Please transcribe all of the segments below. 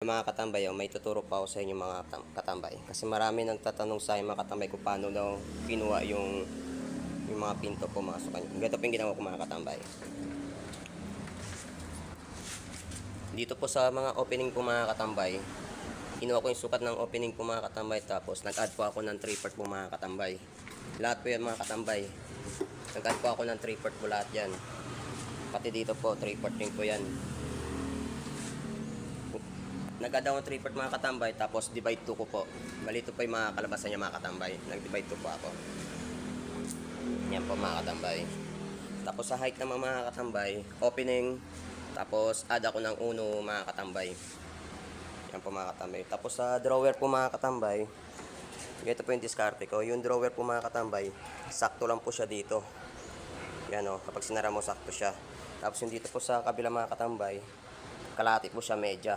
Mga katambay, may tuturo pa ako sa inyo mga katambay. Kasi marami nagtatanong sa akin mga katambay kung paano daw kinuha yung mga pinto pumasok. Ganito po yung ginawa ko mga katambay. Dito po sa mga opening po mga katambay, kinuha ko yung sukat ng opening po mga katambay, tapos nag-add po ako ng 3/4 po mga katambay. Lahat po yan mga katambay. Nag-add po ako ng 3/4 po lahat yan. Pati dito po 3/4 din po yan. Nag-add ako ng 3/4 mga katambay, tapos divide 2 ko po. Bali ito po yung mga kalabasan niya mga katambay. Nag-divide 2 po ako. Yan po mga katambay. Tapos sa height naman mga katambay, opening, tapos add ako ng 1 mga katambay. Yan po mga katambay. Tapos sa drawer po mga katambay, ito po yung diskarte ko. Yung drawer po mga katambay, sakto lang po siya dito. Yan o, kapag sinara mo sakto siya. Tapos yung dito po sa kabila mga katambay, kalahati po siya medya.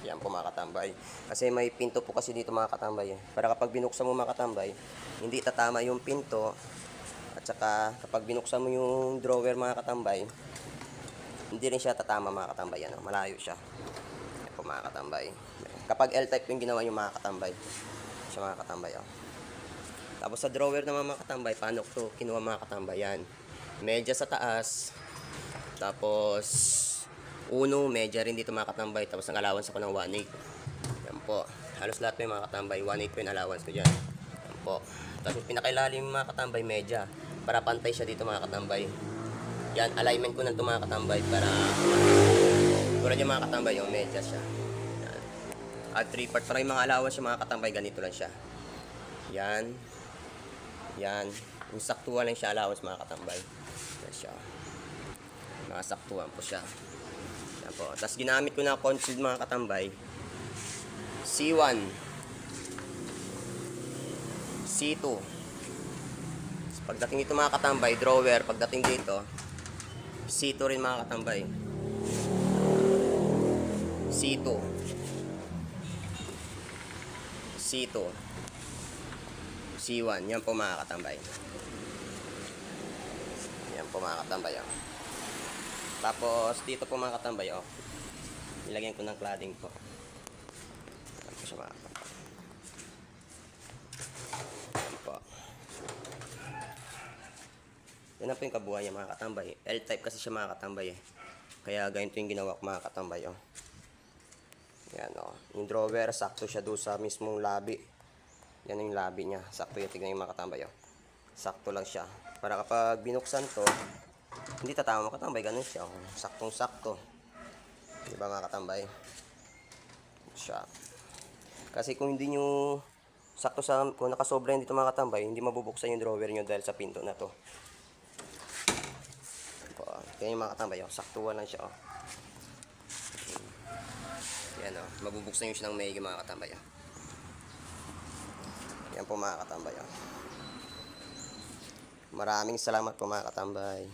Yan po mga katambay. Kasi may pinto po kasi dito mga katambay. Para kapag binuksan mo mga katambay, hindi tatama yung pinto. At saka kapag binuksan mo yung drawer mga katambay, hindi rin siya tatama mga katambay. Yan, malayo siya. Yan po mga katambay. Kapag L-type yung ginawa yung mga katambay, siya mga katambay. Oh. Tapos sa drawer naman mga katambay, paano ko kinuha mga katambay? Yan. Medya sa taas. Tapos medya rin dito mga katambay. Tapos ang allowance ako ng 1/8. Yan po. Halos lahat po yung mga katambay. 1/8 po yung allowance ko dyan. Yan po. Tapos pinakailalim yung mga katambay medya. Para pantay siya dito mga katambay. Yan. Alignment ko na ito mga katambay. Para tulad yung mga katambay yung medya siya. Yan. At 3/4. Para yung mga allowance yung mga katambay. Ganito lang siya. Yan. Yan. Yung saktuhan lang siya allowance mga katambay. Yan siya. Nakasaktuhan po siya. Yan po. Tapos ginamit ko na concealed mga katambay. C1. C2. Tapos pagdating dito mga katambay, drawer. Pagdating dito, C2 rin mga katambay. C2. C2. C1. Yan po mga katambay. Yan po mga katambay. Oh. Tapos dito po mga katambay, oh, nilagyan ko ng cladding po. Yan po siya mga katambay. Yan po. Yan na po yung kabuhay niya mga katambay. L-type kasi siya mga katambay eh. Kaya ganito yung ginawa ko mga katambay. Oh. Yan o. Oh. Yung drawer, sakto siya doon sa mismong labi. Yan yung labi niya. Sakto yung tignan yung mga katambay. Oh. Sakto lang siya. Para kapag binuksan to, hindi tatama mga katambay, ganun siya. Saktong sakto. Diba mga katambay? Siya. Kasi kung hindi nyo sakto sa, kung nakasobra yun dito mga katambay, hindi mabubuksan yung drawer nyo dahil sa pinto na to. Kaya yung mga katambay, oh, saktuhan lang siya. Oh. Yan o. Oh. Mabubuksan nyo siya ng maigi mga katambay. Oh. Yan po mga katambay. Oh. Maraming salamat po mga katambay.